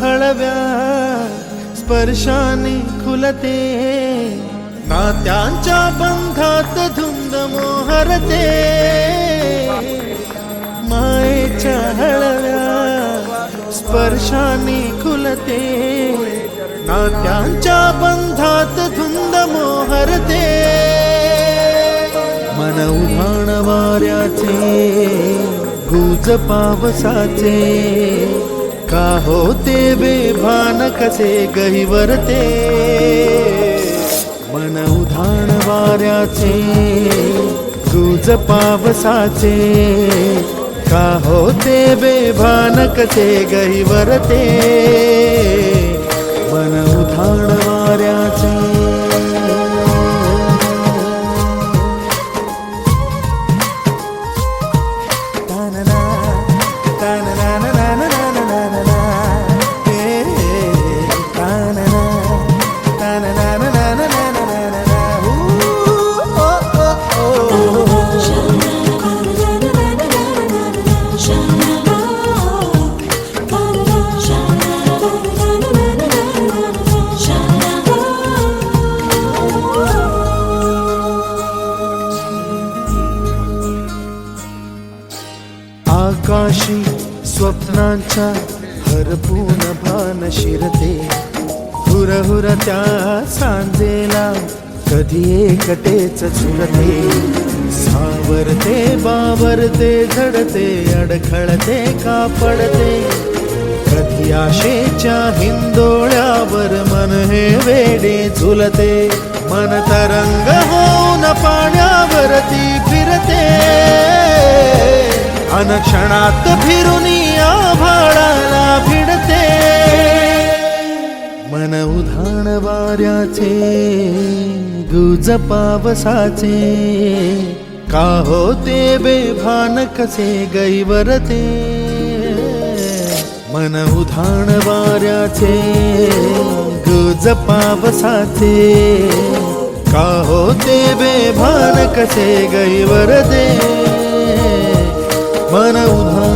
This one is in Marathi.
हळव्या स्पर्शाने खुलते, नात्यांच्या बंधात धुंद मोहरते, मायेच्या हळव्या स्पर्शाने खुलते, नात्यांच्या बंधात धुंद मोहरते, मन उधाण वाऱ्याचे गुज पावसाचे, का होते बेभान कसे गहिवरते, मन उधाण वाऱ्याचे गुज पावसाचे, का होते बेभान कसे गहिवरते, मन उधाण वाऱ्याचे. आकाशी स्वप्नांच्या हरपून भान शिरते, हुरहुर त्या सांजेला कधी एकटेच झुरते, सावरते बावरते झडते, अडखळते का पडते, कधी आशेच्या हिंदोळ्यावर मन हे वेडे झुलते, मन तरंग होऊन पाण्यावरती फिरते, अनक्षणात फिरुनी आभाळाला भिडते, मन उधाण वाऱ्याचे गुज पावसाचे, का होते बेभान कसे गहिवरते, मन उधाण वाऱ्याचे गुज पावसाचे, का होते बेभान कसे गहिवरते, मन उधाण